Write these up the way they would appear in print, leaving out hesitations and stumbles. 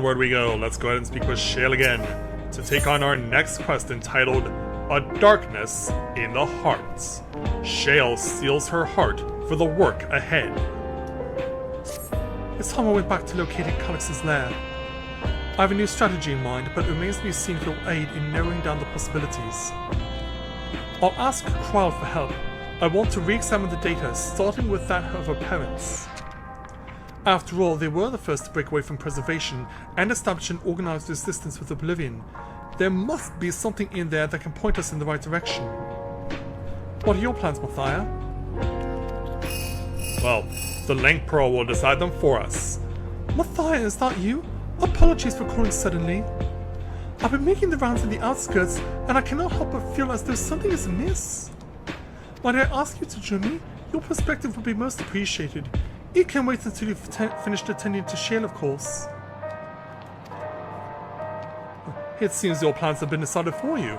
onward we go. Let's go ahead and speak with Shale again to take on our next quest entitled A Darkness in the Heart. Shale steals her heart for the work ahead. It's time I went back to locating Calix's lair. I have a new strategy in mind, but it remains to be seen if it will aid in narrowing down the possibilities. I'll ask Crowd for help. I want to re-examine the data, starting with that of her parents. After all, they were the first to break away from preservation and establish an organized resistance with Oblivion. There must be something in there that can point us in the right direction. What are your plans, Mathia? Well, the Link Pearl will decide them for us. Mathia, is that you? Apologies for calling suddenly. I've been making the rounds in the outskirts, and I cannot help but feel as though something is amiss. Might I ask you to join me? Your perspective would be most appreciated. You can wait until you've finished attending to Shale, of course. It seems your plans have been decided for you.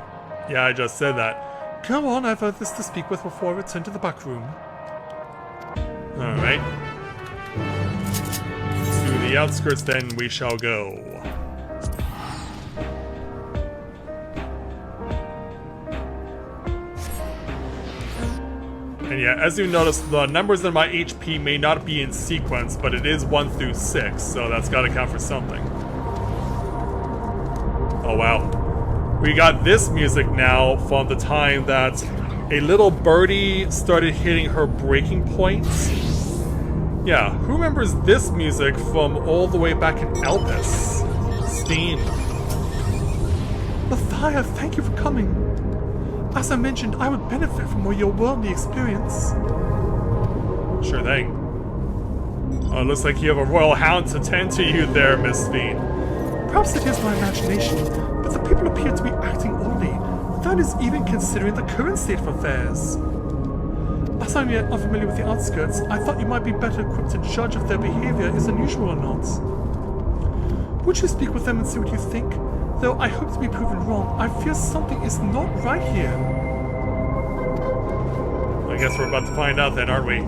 Yeah, I just said that. Go on, I've others to speak with before I return to the back room. Alright. To the outskirts then we shall go. And yeah, as you notice, the numbers in my HP may not be in sequence, but it is 1 through 6, so that's gotta count for something. Oh wow. We got this music now from the time that a little birdie started hitting her breaking point. Yeah, who remembers this music from all the way back in Elpis? Steam. Mathia, thank you for coming. As I mentioned, I would benefit from your worldly experience. Sure thing. Oh, it looks like you have a royal hound to tend to you there, Miss Fiend. Perhaps it is my imagination, but the people appear to be acting oddly. That is even considering the current state of affairs. As I'm yet unfamiliar with the outskirts, I thought you might be better equipped to judge if their behavior is unusual or not. Would you speak with them and see what you think? Though I hope to be proven wrong, I fear something is not right here. I guess we're about to find out then, aren't we?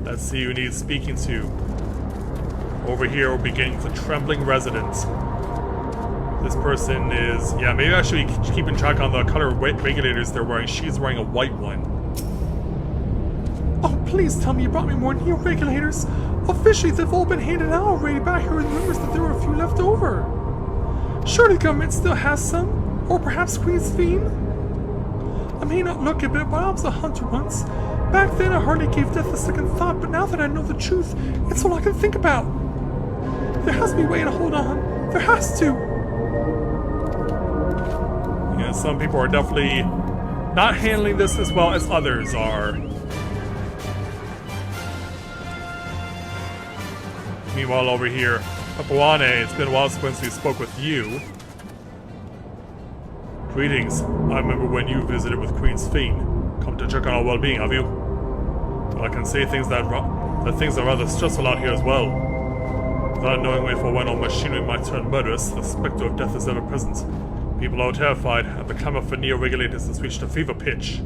Let's see who needs speaking to. Over here we're beginning with the Trembling Resident. This person is... yeah, maybe I should be keeping track on the color regulators they're wearing. She's wearing a white one. Oh, please tell me you brought me more new regulators. Officially, they've all been handed out already, but I heard rumors that there were a few left over. Surely the government still has some? Or perhaps Queen's Fiend? I may not look it, but I was a hunter once. Back then I hardly gave death a second thought, but now that I know the truth, it's all I can think about. There has to be a way to hold on. There has to. Yeah, some people are definitely not handling this as well as others are. Meanwhile, over here, Papuane, it's been a while since we spoke with you. Greetings. I remember when you visited with Queen's Fiend. Come to check on our well-being, have you? Well, I can say things that things are rather stressful out here as well. Without knowing if or when our machinery might turn murderous, the specter of death is ever present. People are terrified, and the clamor for neo-regulators has reached a fever pitch.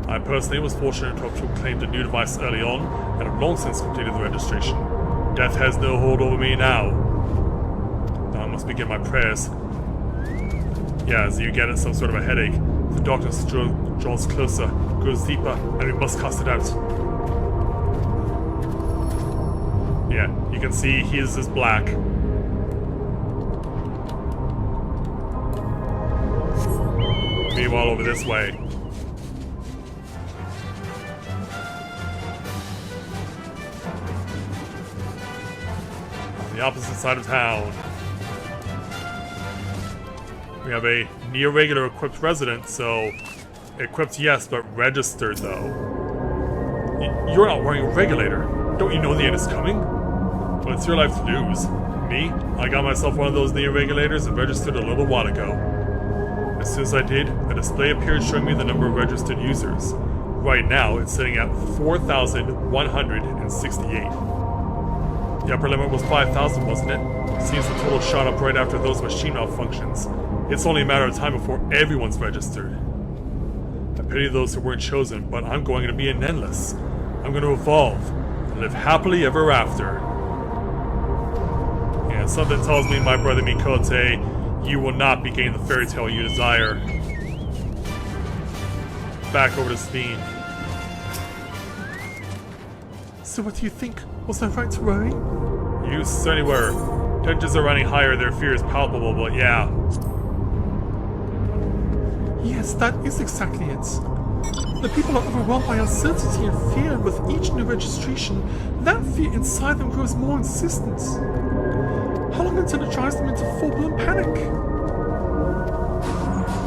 I personally was fortunate to have claimed a new device early on, and have long since completed the registration. Death has no hold over me now. Now I must begin my prayers. Yeah, as you get some sort of a headache, the darkness draws closer, grows deeper, and we must cast it out. Yeah, you can see his is black. Meanwhile, over this way. On the opposite side of town. We have a near-regular equipped resident, so... equipped, yes, but registered, though. You're not wearing a regulator. Don't you know the end is coming? Well, it's your life to lose. Me? I got myself one of those near-regulators and registered a little while ago. As soon as I did, a display appeared showing me the number of registered users. Right now, it's sitting at 4,168. The upper limit was 5,000, wasn't it? Seems the total shot up right after those machine malfunctions. It's only a matter of time before everyone's registered. I pity those who weren't chosen, but I'm going to be an endless. I'm going to evolve. And live happily ever after. Yeah, something tells me, my brother Mikote, you will not be getting the fairy tale you desire. Back over to Sphene. So what do you think? Was I right to worry? You certainly were. Tensions are running higher, their fear is palpable, but yeah. Yes, that is exactly it. The people are overwhelmed by uncertainty and fear, and with each new registration, that fear inside them grows more insistent. How long until it drives them into full-blown panic?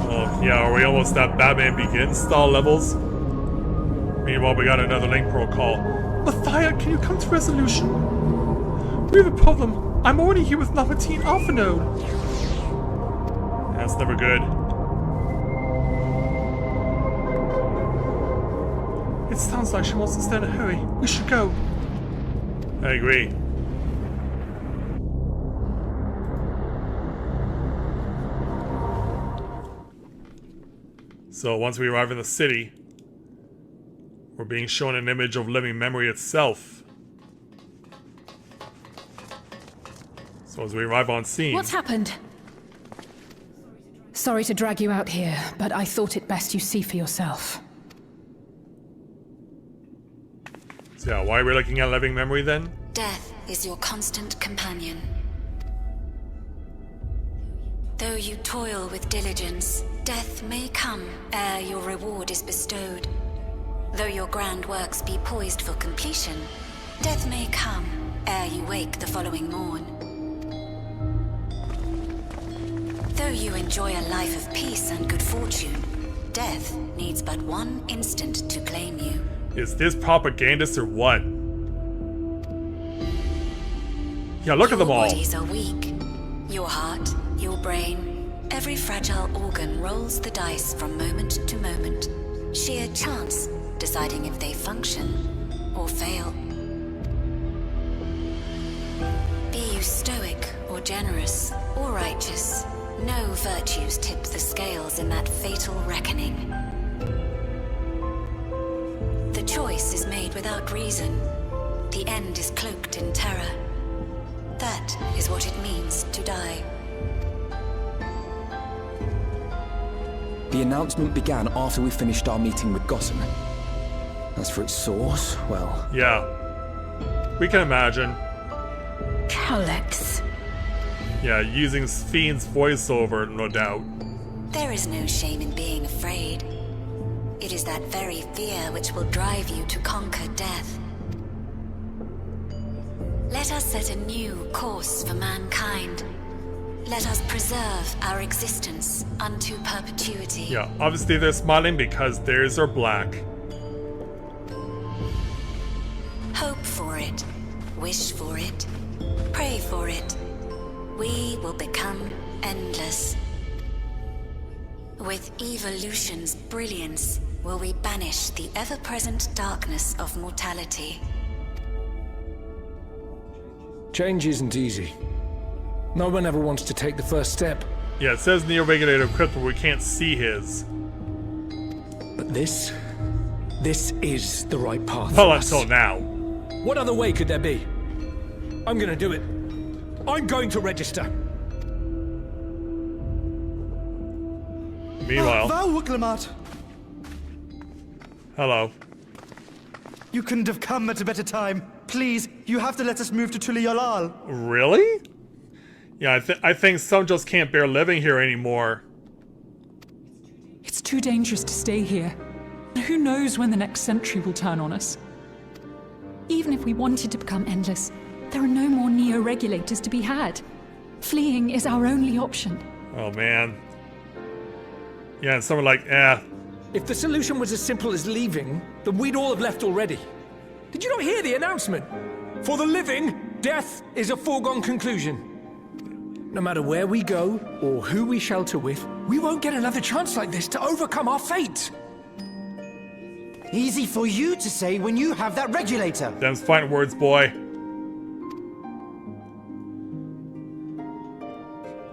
Oh, yeah, are we almost at Batman Begins style levels? Meanwhile, we got another link protocol. Mathia, can you come to resolution? We have a problem. I'm already here with number 10 Alpha Node. That's never good. It sounds like she wants to stay in a hurry. We should go. I agree. So once we arrive in the city, we're being shown an image of living memory itself. So as we arrive on scene... What's happened? Sorry to drag you out here, but I thought it best you see for yourself. So yeah, why are we looking at living memory then? Death is your constant companion. Though you toil with diligence, death may come ere your reward is bestowed. Though your grand works be poised for completion, death may come ere you wake the following morn. Though you enjoy a life of peace and good fortune, death needs but one instant to claim you. Is this propagandist or what? Yeah, look at them all. Your bodies are weak. Your heart, your brain, every fragile organ rolls the dice from moment to moment. Sheer chance deciding if they function or fail. Be you stoic or generous or righteous, no virtues tip the scales in that fatal reckoning. The choice is made without reason. The end is cloaked in terror. That is what it means to die. The announcement began after we finished our meeting with Gotham. As for its source, well... Yeah. We can imagine. Calyx. Yeah, using Sphene's voiceover, no doubt. There is no shame in being afraid. It is that very fear which will drive you to conquer death. Let us set a new course for mankind. Let us preserve our existence unto perpetuity. Yeah, obviously they're smiling because theirs are black. Hope for it. Wish for it. Pray for it. We will become endless. With evolution's brilliance, will we banish the ever-present darkness of mortality. Change isn't easy. No one ever wants to take the first step. Yeah, it says Neo-Regulator Crypt, but we can't see his. But this is the right path. Well, for us. until now. What other way could there be? I'm gonna do it. I'm going to register. Meanwhile... Vauwuklamat! Hello. You couldn't have come at a better time. Please, you have to let us move to Tuliolal. Really? Yeah, I think some just can't bear living here anymore. It's too dangerous to stay here. Who knows when the next century will turn on us? Even if we wanted to become endless, there are no more Neo-Regulators to be had. Fleeing is our only option. Oh, man. Yeah, and some are like, eh. If the solution was as simple as leaving, then we'd all have left already. Did you not hear the announcement? For the living, death is a foregone conclusion. No matter where we go, or who we shelter with, we won't get another chance like this to overcome our fate. Easy for you to say when you have that regulator. Them's fighting words, boy.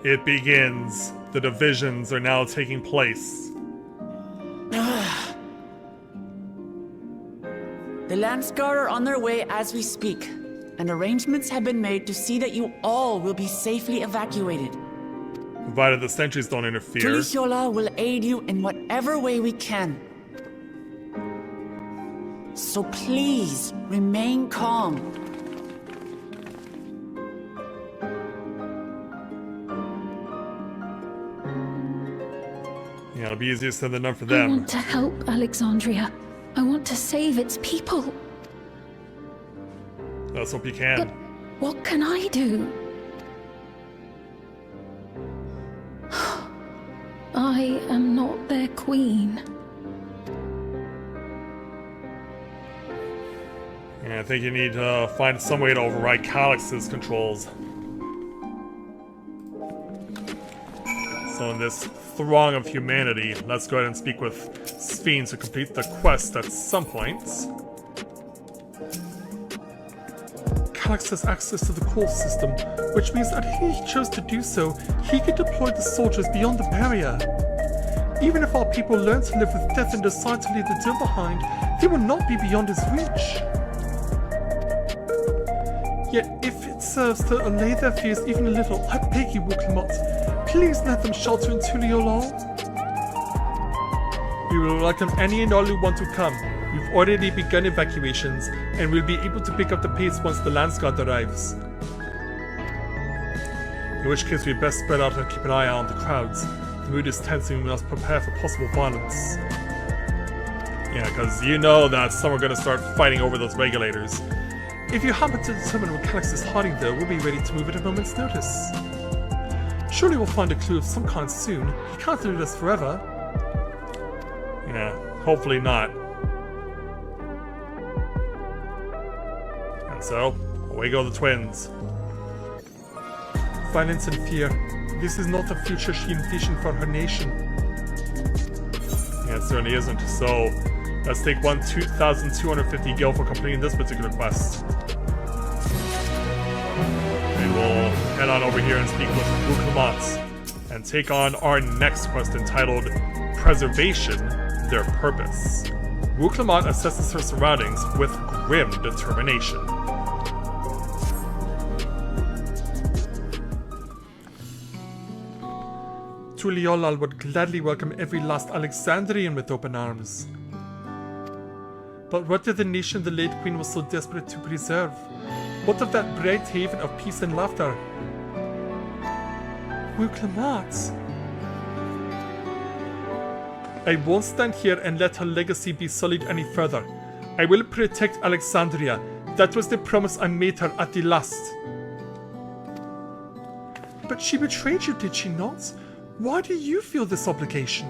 It begins. The divisions are now taking place. The Landsguard are on their way as we speak, and arrangements have been made to see that you all will be safely evacuated. Provided the sentries don't interfere. Tulisyola will aid you in whatever way we can. So please, remain calm. Yeah, it'll be easier said than done for I them. want to help Alexandria. I want to save its people. Let's hope you can. But what can I do? I am not their queen. Yeah, I think you need to find some way to override Calyx's controls. So in this throng of humanity, let's go ahead and speak with Sphene to complete the quest at some point. Calyx has access to the core system, which means that if he chose to do so, he could deploy the soldiers beyond the barrier. Even if our people learn to live with death and decide to leave the deal behind, they will not be beyond his reach. Yet if it serves to allay their fears even a little, I beg you, Wooklamot, please let them shelter in Tuliolol. We will welcome any and all who want to come. We've already begun evacuations, and we'll be able to pick up the pace once the Landsguard arrives. In which case we'd best spread out and keep an eye on the crowds. The mood is tense and we must prepare for possible violence. Yeah, because you know that some are going to start fighting over those regulators. If you happen to determine where Calyx is hiding though, we'll be ready to move at a moment's notice. Surely we'll find a clue of some kind soon. He can't do this forever. Yeah, hopefully not. And so, away go the twins. Violence and fear. This is not the future she envisioned for her nation. Yeah, it certainly isn't. So, let's take 2,250 gil for completing this particular quest. And we'll head on over here and speak with Wooklamot and take on our next quest entitled Preservation, Their Purpose. Wooklamot assesses her surroundings with grim determination. Tuliolal would gladly welcome every last Alexandrian with open arms. But what did the nation the late queen was so desperate to preserve? What of that bright haven of peace and laughter? Wooklamot. I won't stand here and let her legacy be sullied any further. I will protect Alexandria. That was the promise I made her at the last. But she betrayed you, did she not? Why do you feel this obligation?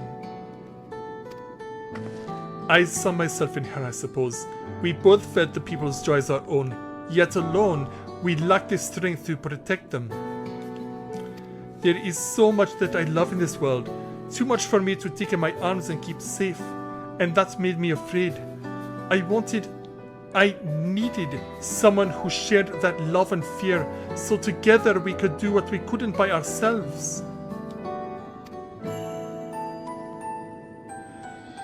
I saw myself in her, I suppose. We both felt the people's joys our own, yet alone, we lacked the strength to protect them. There is so much that I love in this world, too much for me to take in my arms and keep safe, and that made me afraid. I needed someone who shared that love and fear, so together we could do what we couldn't by ourselves.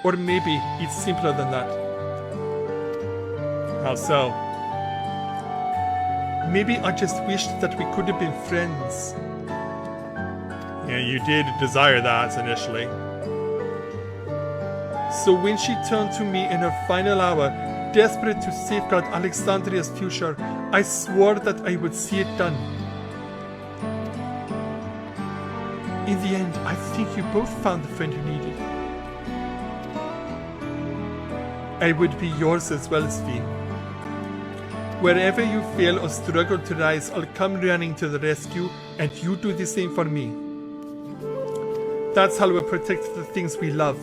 Or maybe it's simpler than that. How so? Maybe I just wished that we could have been friends. Yeah, you did desire that initially. So when she turned to me in her final hour, desperate to safeguard Alexandria's future, I swore that I would see it done. In the end, I think you both found the friend you needed. I would be yours as well, Sphene. Wherever you fail or struggle to rise, I'll come running to the rescue, and you do the same for me. That's how we'll protect the things we love.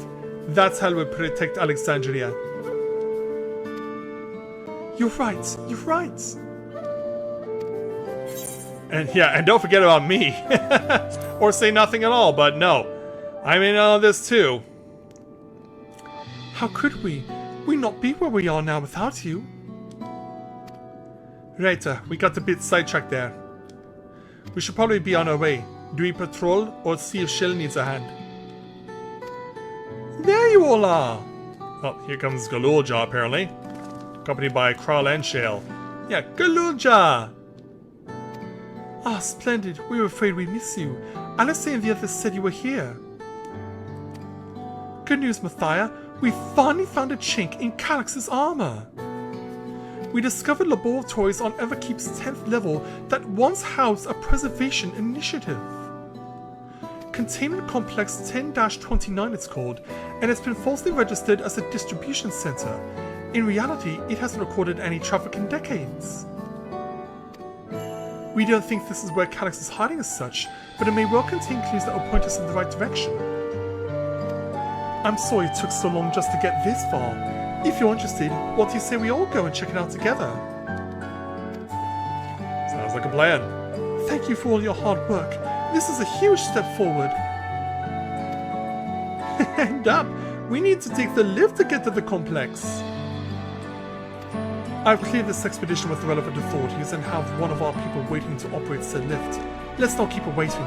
That's how we'll protect Alexandria. You're right, you're right. And yeah, and don't forget about me. Or say nothing at all, but no. I'm in on this too. How could we? We'd not be where we are now without you. Right, we got a bit sidetracked there. We should probably be on our way. Do we patrol or see if Shell needs a hand? There you all are! Oh, here comes Galulja apparently. accompanied by Kral and Shale. Yeah, Galunja! Ah, splendid. We were afraid we'd miss you. Alice and the others said you were here. Good news, Mathia. We finally found a chink in Calyx's armor. We discovered laboratories on Everkeep's 10th level that once housed a preservation initiative. Containment Complex 10-29 it's called, and it's been falsely registered as a distribution center. In reality, it hasn't recorded any traffic in decades. We don't think this is where Calyx is hiding as such, but it may well contain clues that will point us in the right direction. I'm sorry it took so long just to get this far. If you're interested, what do you say we all go and check it out together? Sounds like a plan. Thank you for all your hard work. This is a huge step forward. And up, we need to take the lift to get to the complex. I've cleared this expedition with the relevant authorities and have one of our people waiting to operate said lift. Let's not keep her waiting.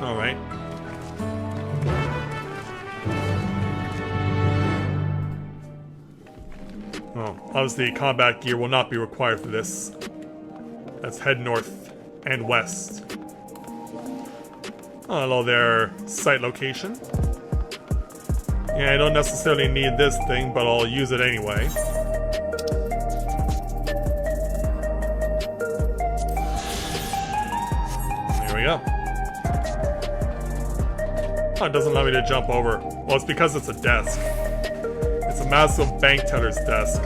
Alright. Oh, obviously combat gear will not be required for this. Let's head north and west. Oh, hello there, site location. Yeah, I don't necessarily need this thing, but I'll use it anyway. There we go. Oh, it doesn't allow me to jump over. Well, it's because it's a desk. It's a massive bank teller's desk.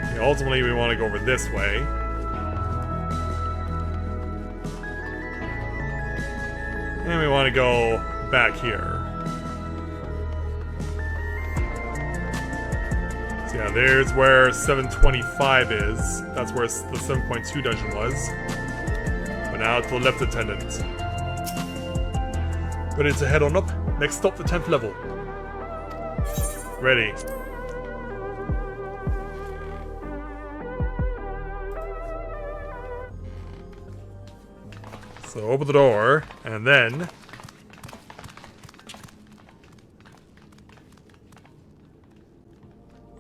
Okay, ultimately, we want to go over this way. And we want to go back here. So yeah, there's where 725 is. That's where the 7.2 dungeon was. But now it's the left attendant. Ready to head on up. Next stop, the 10th level. Ready. So open the door, and then...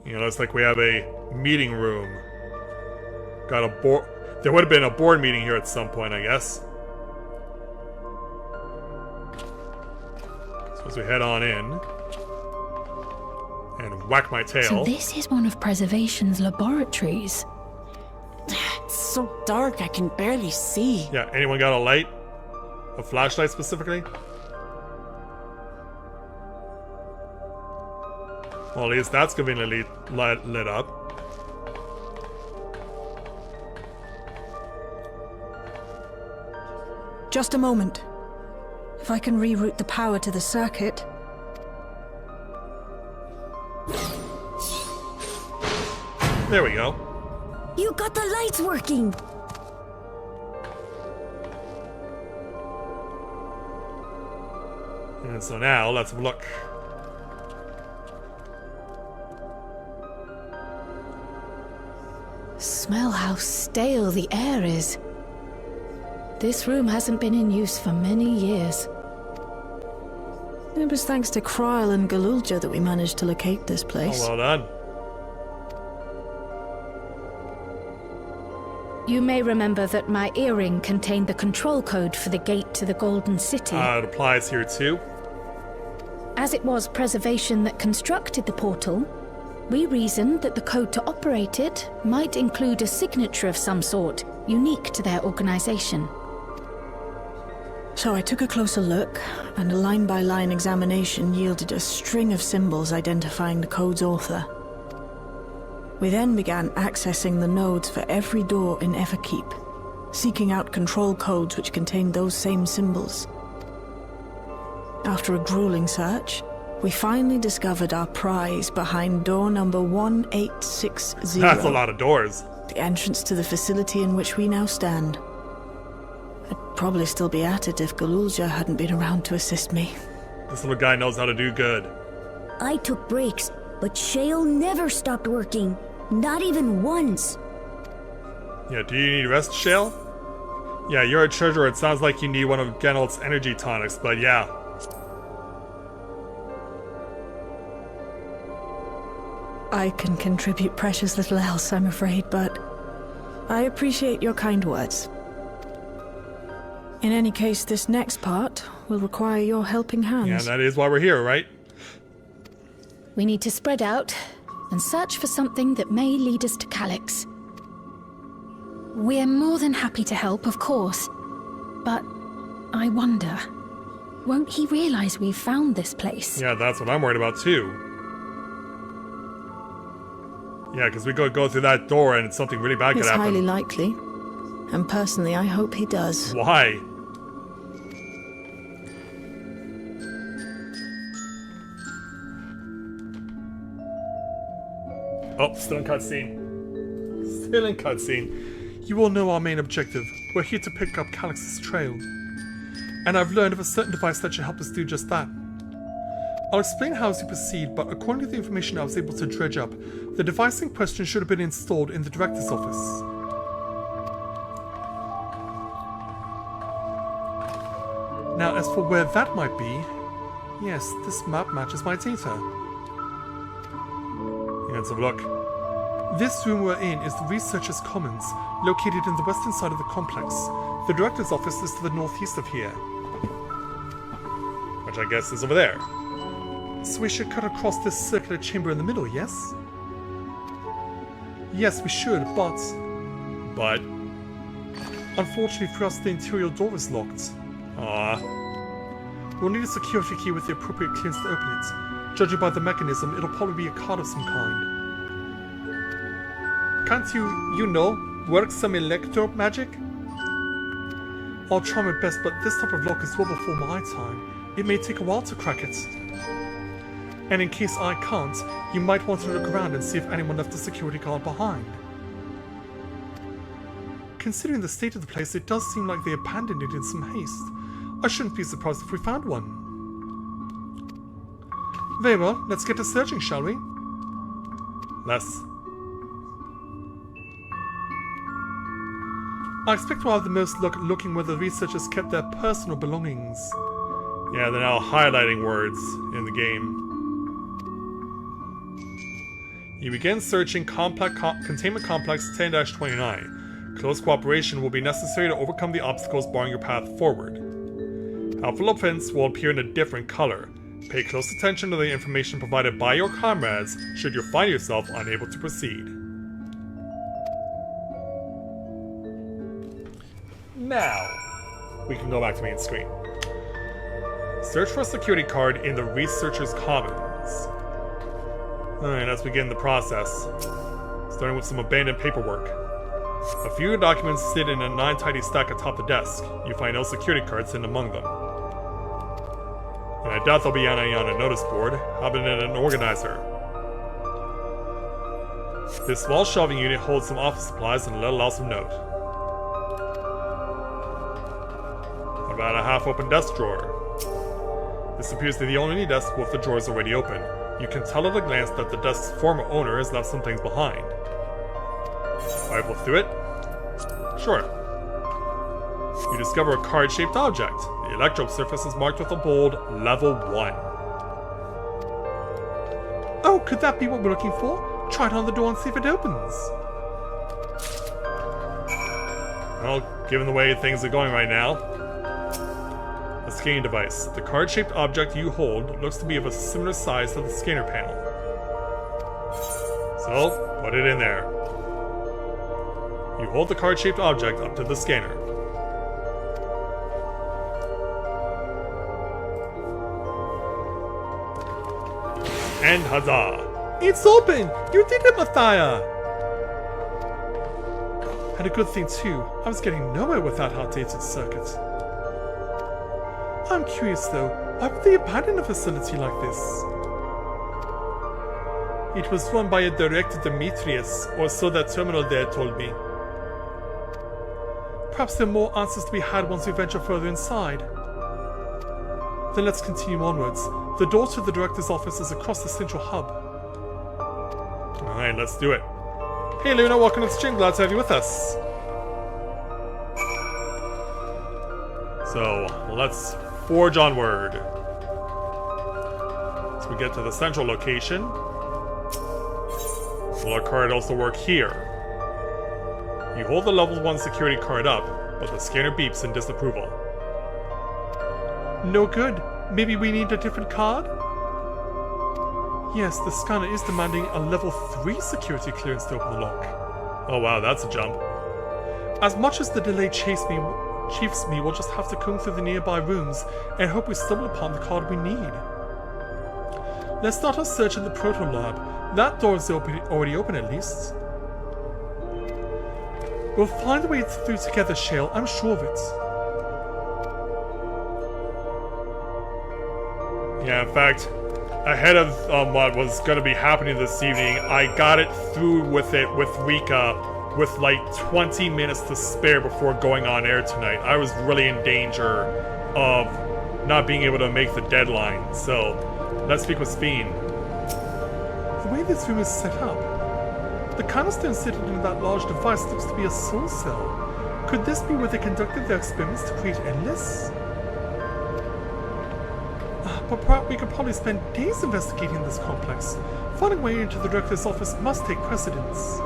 You know, looks like we have a meeting room. Got a board... There would have been a board meeting here at some point, I guess. So as we head on in... And whack my tail. So this is one of Preservation's laboratories. It's so dark I can barely see. Yeah, anyone got a light? A flashlight specifically? Well, at least that's conveniently lit up. Just a moment. If I can reroute the power to the circuit. There we go. You got the lights working! And so now, let's look. Smell how stale the air is. This room hasn't been in use for many years. It was thanks to Kral and Galulja that we managed to locate this place. Oh, well done. You may remember that my earring contained the control code for the gate to the Golden City. It applies here too. As it was Preservation that constructed the portal, we reasoned that the code to operate it might include a signature of some sort, unique to their organization. So I took a closer look, and a line-by-line examination yielded a string of symbols identifying the code's author. We then began accessing the nodes for every door in Everkeep, seeking out control codes which contained those same symbols. After a grueling search, we finally discovered our prize behind door number 1860. That's a lot of doors. The entrance to the facility in which we now stand. I'd probably still be at it if Galulja hadn't been around to assist me. This little guy knows how to do good. I took breaks, but Shale never stopped working. Not even once. Yeah, do you need rest, Shale? Yeah, you're a treasurer. It sounds like you need one of Geralt's energy tonics, but yeah. I can contribute precious little else, I'm afraid, but I appreciate your kind words. In any case, this next part will require your helping hands. Yeah, that is why we're here, right? We need to spread out and search for something that may lead us to Calyx. We're more than happy to help, of course, but I wonder, won't he realize we've found this place? Yeah, that's what I'm worried about too. Yeah, because we could go through that door and something really bad could It's happen. highly likely, and personally I hope he does. Why? Oh, still in cutscene. Still in cutscene. You all know our main objective. We're here to pick up Calyx's trail. And I've learned of a certain device that should help us do just that. I'll explain how as you proceed, but according to the information I was able to dredge up, the device in question should have been installed in the director's office. Now, as for where that might be, yes, this map matches my data. Let's have a look. This room we're in is the Researchers' Commons, located in the western side of the complex. The director's office is to the northeast of here. Which I guess is over there. So we should cut across this circular chamber in the middle, yes? Yes, we should, but... But? Unfortunately for us, the interior door is locked. We'll need a security key with the appropriate clearance to open it. Judging by the mechanism, it'll probably be a card of some kind. Can't you know, work some electro magic? I'll try my best, but this type of lock is well before my time. It may take a while to crack it. And in case I can't, you might want to look around and see if anyone left a security guard behind. Considering the state of the place, it does seem like they abandoned it in some haste. I shouldn't be surprised if we found one. Very well, let's get to searching, shall we? Let's. I expect we'll have the most luck looking where the researchers kept their personal belongings. Yeah, they're now highlighting words in the game. You begin searching Containment Complex 10-29. Close cooperation will be necessary to overcome the obstacles barring your path forward. Helpful offense will appear in a different color. Pay close attention to the information provided by your comrades should you find yourself unable to proceed. Now, we can go back to main screen. Search for a security card in the Researcher's Commons. Alright, let's begin the process. Starting with some abandoned paperwork. A few documents sit in a non-tidy stack atop the desk. You find no security cards hidden among them. And I doubt they'll be on a notice board. How about in an organizer? This small shelving unit holds some office supplies and a little else of note. What about a half-open desk drawer? This appears to be the only desk with the drawers already open. You can tell at a glance that the desk's former owner has left some things behind. Rifle through it? Sure. You discover a card-shaped object. The electrode surface is marked with a bold Level 1. Oh, could that be what we're looking for? Try it on the door and see if it opens. Well, given the way things are going right now. A scanning device. The card-shaped object you hold looks to be of a similar size to the scanner panel. So, put it in there. You hold the card-shaped object up to the scanner. And huzzah! It's open! You did it, Mathia! And a good thing too, I was getting nowhere with that outdated circuit. I'm curious though, why would they abandon a facility like this? It was run by a Director Demetrius, or so that terminal there told me. Perhaps there are more answers to be had once we venture further inside. Then let's continue onwards. The door to the Director's office is across the central hub. Alright, let's do it. Hey Luna, welcome to the stream, glad to have you with us. So, let's forge onward. So we get to the central location. Will our card also work here? You hold the level 1 security card up, but the scanner beeps in disapproval. No good. Maybe we need a different card? Yes, the scanner is demanding a level 3 security clearance to open the lock. Oh wow, that's a jump. As much as the delay chiefs me, we'll just have to comb through the nearby rooms and hope we stumble upon the card we need. Let's start our search in the Proton Lab. That door is already open at least. We'll find a way through together, Shale, I'm sure of it. Yeah, in fact, ahead of what was going to be happening this evening, I got it through with Rika with like 20 minutes to spare before going on air tonight. I was really in danger of not being able to make the deadline, so let's speak with Speen. The way this room is set up, the canister inserted in that large device looks to be a soul cell. Could this be where they conducted their experiments to create Endless? But we could probably spend days investigating this complex. Finding a way into the director's office must take precedence.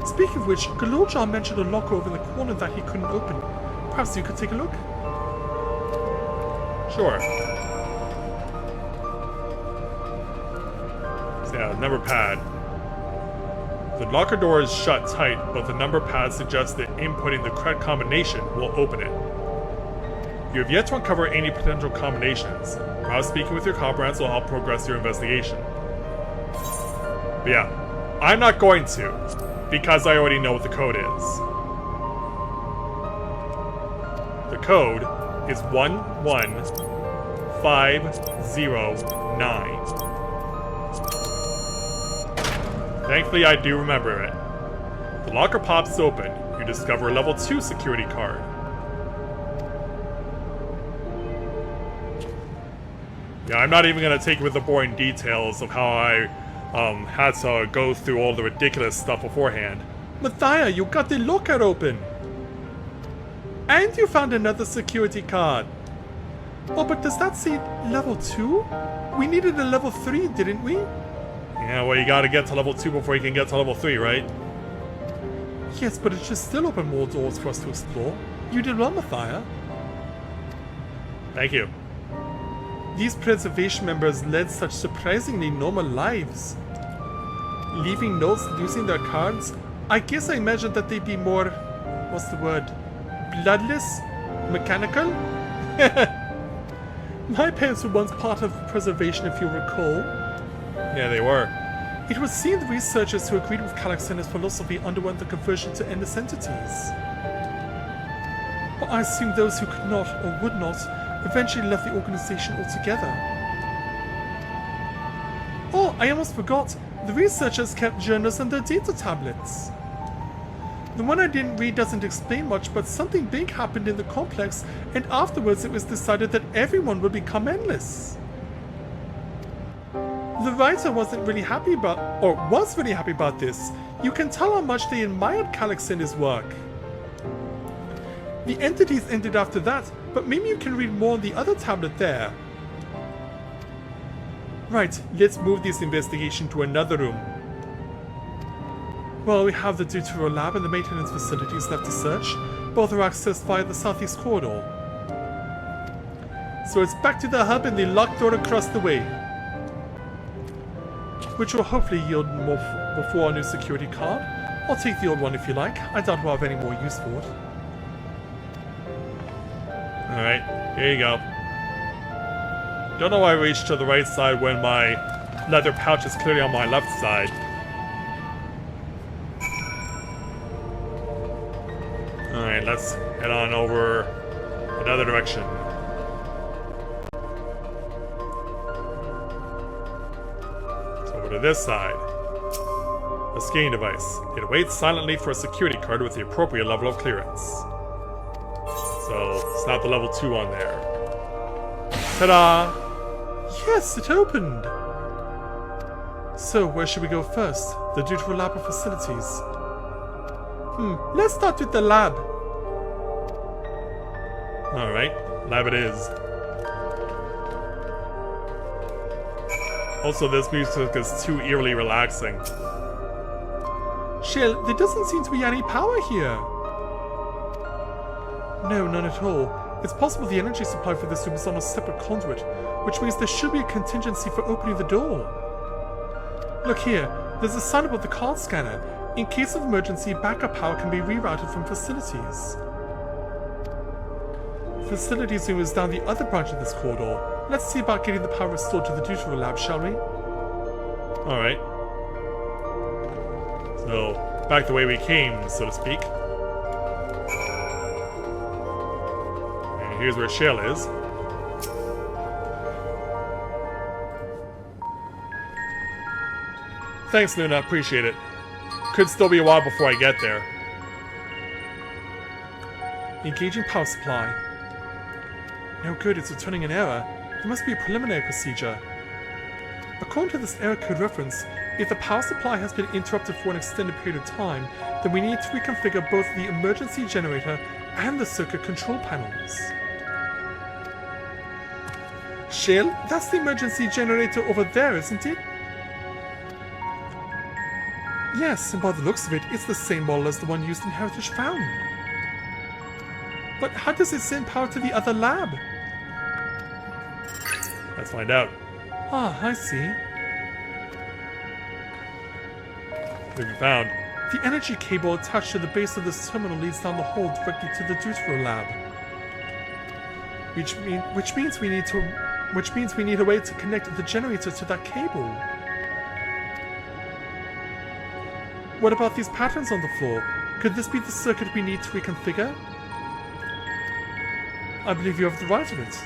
Speaking of which, Galorjar mentioned a locker over in the corner that he couldn't open. Perhaps you could take a look? Sure. So yeah, number pad. The locker door is shut tight, but the number pad suggests that inputting the correct combination will open it. You have yet to uncover any potential combinations. Perhaps speaking with your comrades will help progress your investigation. But yeah, I'm not going to, because I already know what the code is. The code is 11509. Thankfully, I do remember it. The locker pops open. You discover a level 2 security card. Yeah, I'm not even going to take you with the boring details of how I had to go through all the ridiculous stuff beforehand. Mathia, you got the locker open! And you found another security card! Oh, but does that say level 2? We needed a level 3, didn't we? Yeah, well, you gotta get to level 2 before you can get to level 3, right? Yes, but it should still open more doors for us to explore. You did well, Mathia. Thank you. These preservation members led such surprisingly normal lives. Leaving notes, losing their cards. I guess I imagined that they'd be more... what's the word? Bloodless? Mechanical? My parents were once part of preservation, if you recall. Yeah, they were. It would seem the researchers who agreed with Kalixen's philosophy underwent the conversion to endless entities. But I assume those who could not, or would not, eventually left the organization altogether. Oh, I almost forgot. The researchers kept journals and their data tablets. The one I didn't read doesn't explain much, but something big happened in the complex, and afterwards it was decided that everyone would become endless. The writer wasn't really happy about, or was really happy about this. You can tell how much they admired Calix and his work. The entities ended after that, but maybe you can read more on the other tablet there. Right, let's move this investigation to another room. Well, we have the Dawntrail lab and the maintenance facilities left to search. Both are accessed via the southeast corridor. So it's back to the hub and the locked door across the way. Which will hopefully yield more before our new security card. I'll take the old one if you like. I doubt we'll have any more use for it. Alright, here you go. Don't know why I reached to the right side when my leather pouch is clearly on my left side. Alright, let's head on over another direction. So over to this side. A scanning device. It waits silently for a security card with the appropriate level of clearance. So, it's not the level 2 on there. Ta-da! Yes, it opened! So, where should we go first? The Dawntrail lab or facilities? Let's start with the lab. Alright, lab it is. Also, this music is too eerily relaxing. Shale, there doesn't seem to be any power here. No, none at all. It's possible the energy supply for this room is on a separate conduit, which means there should be a contingency for opening the door. Look here, there's a sign above the card scanner. In case of emergency, backup power can be rerouted from facilities. Facilities room is down the other branch of this corridor. Let's see about getting the power restored to the Dawntrail lab, shall we? Alright. So, back the way we came, so to speak. And here's where Shale is. Thanks, Luna, appreciate it. Could still be a while before I get there. Engaging power supply. No good, it's returning an error. There must be a preliminary procedure. According to this error code reference, if the power supply has been interrupted for an extended period of time, then we need to reconfigure both the emergency generator and the circuit control panels. Shale, that's the emergency generator over there, isn't it? Yes, and by the looks of it, it's the same model as the one used in Heritage Found. But how does it send power to the other lab? Let's find out. Ah, I see. What have you found? The energy cable attached to the base of this terminal leads down the hall directly to the Dawntrail lab. Which means we need a way to connect the generator to that cable. What about these patterns on the floor? Could this be the circuit we need to reconfigure? I believe you have the right of it.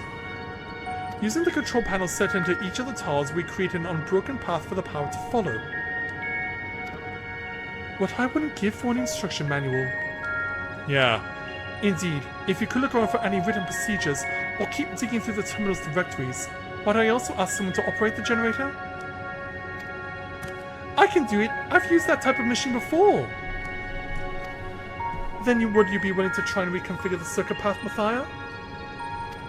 Using the control panel set into each of the tiles, we create an unbroken path for the power to follow. What I wouldn't give for an instruction manual. Yeah. Indeed, if you could look around for any written procedures, or keep digging through the terminal's directories, might I also ask someone to operate the generator? I can do it! I've used that type of machine before! Then would you be willing to try and reconfigure the circuit path, Mathia?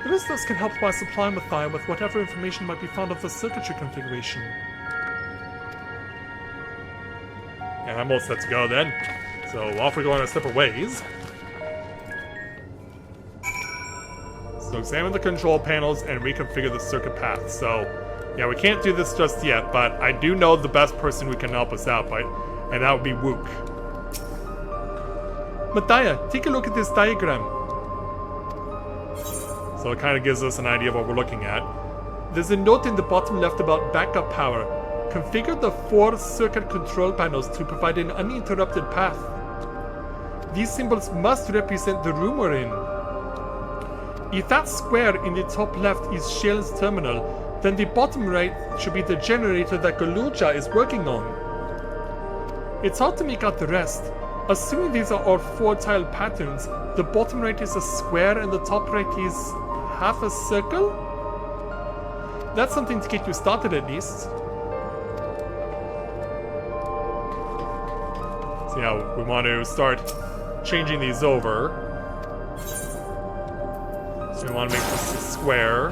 The rest of us can help by supplying Mathia with whatever information might be found of the circuitry configuration. Yeah, I'm all set to go then. So off we go on our separate ways. So examine the control panels and reconfigure the circuit path. So, yeah, we can't do this just yet, but I do know the best person who can help us out, and that would be Wook. Mathia, take a look at this diagram. So it kind of gives us an idea of what we're looking at. There's a note in the bottom left about backup power. Configure the 4 circuit control panels to provide an uninterrupted path. These symbols must represent the room we're in. If that square in the top left is Shale's terminal, then the bottom right should be the generator that Galuja is working on. It's hard to make out the rest. Assuming these are all 4-tile patterns, the bottom right is a square and the top right is half a circle? That's something to get you started at least. So yeah, we want to start changing these over. So we want to make this a square.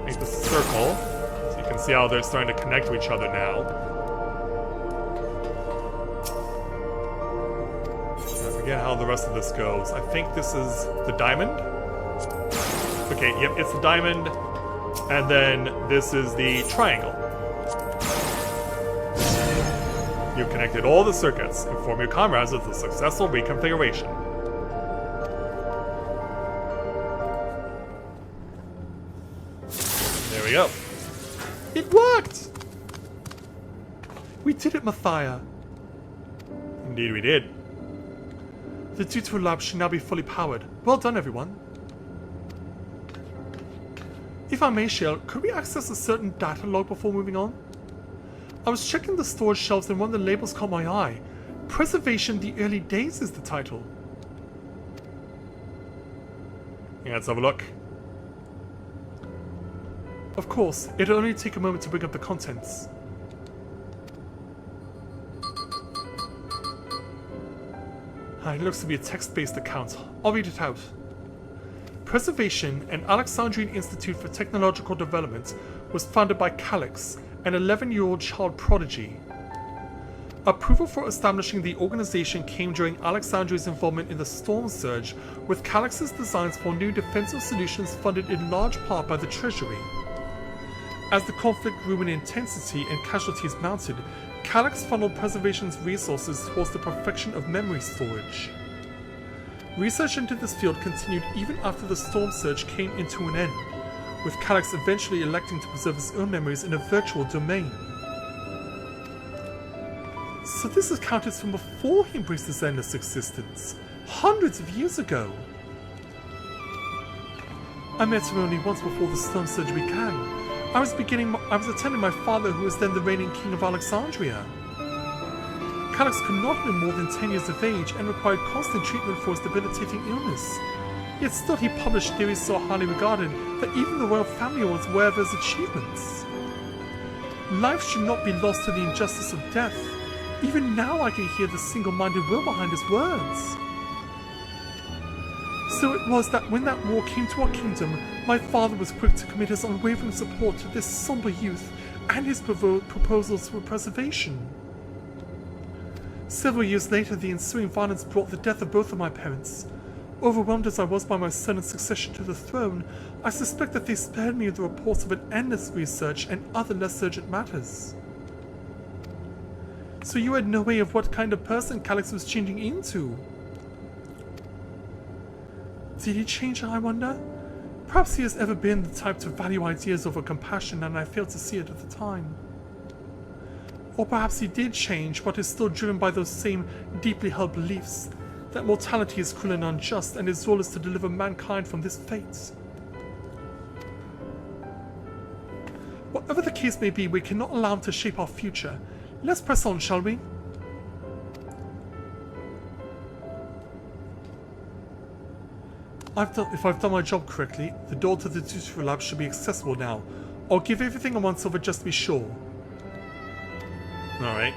Make this a circle. So you can see how they're starting to connect to each other now. I forget how the rest of this goes. I think this is the diamond. Okay, yep, it's the diamond. And then this is the triangle. You've connected all the circuits. Inform your comrades of the successful reconfiguration. There we go. It worked! We did it, Mathia. Indeed we did. The Dawntrail lab should now be fully powered. Well done, everyone. If I may, Shale, could we access a certain data log before moving on? I was checking the storage shelves and one of the labels caught my eye. Preservation the Early Days is the title. Yeah, let's have a look. Of course, it'll only take a moment to bring up the contents. It looks to be a text-based account. I'll read it out. Preservation, an Alexandrian Institute for Technological Development, was founded by Calix an 11-year-old child prodigy. Approval for establishing the organization came during Alexandria's involvement in the Storm Surge, with Calyx's designs for new defensive solutions funded in large part by the Treasury. As the conflict grew in intensity and casualties mounted, Calyx funneled preservation's resources towards the perfection of memory storage. Research into this field continued even after the Storm Surge came into an end, with Calyx eventually electing to preserve his own memories in a virtual domain. So this accounted from before he embraced his endless existence, hundreds of years ago. I met him only once before the Storm Surge began. I was attending my father, who was then the reigning king of Alexandria. Calyx could not have been more than 10 years of age and required constant treatment for his debilitating illness. Yet still he published theories so highly regarded that even the royal family was aware of his achievements. Life should not be lost to the injustice of death. Even now I can hear the single-minded will behind his words. So it was that when that war came to our kingdom, my father was quick to commit his unwavering support to this somber youth and his proposals for preservation. Several years later, the ensuing violence brought the death of both of my parents. Overwhelmed as I was by my sudden succession to the throne, I suspect that they spared me the reports of an endless research and other less urgent matters. So you had no way of what kind of person Calyx was changing into? Did he change, I wonder? Perhaps he has ever been the type to value ideas over compassion, and I failed to see it at the time. Or perhaps he did change, but is still driven by those same deeply held beliefs, that mortality is cruel and unjust, and his role is to deliver mankind from this fate. Whatever the case may be, we cannot allow him to shape our future. Let's press on, shall we? If I've done my job correctly, the door to the tutorial lab should be accessible now. I'll give everything a once over just to be sure. Alright.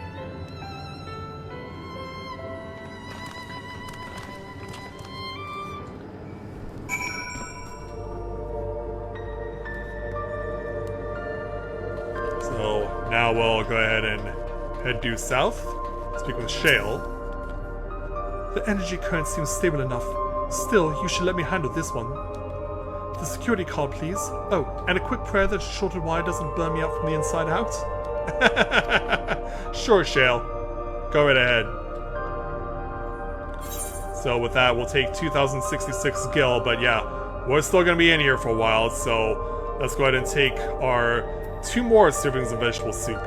So now we'll go ahead and head due south. Speak with Shale. The energy current seems stable enough. Still, you should let me handle this one. The security card, please. Oh, and a quick prayer that a shorted wire doesn't burn me up from the inside out. Sure, Shale. Go right ahead. So with that, we'll take 2066 gil, but yeah, we're still going to be in here for a while, so let's go ahead and take our 2 more servings of vegetable soup.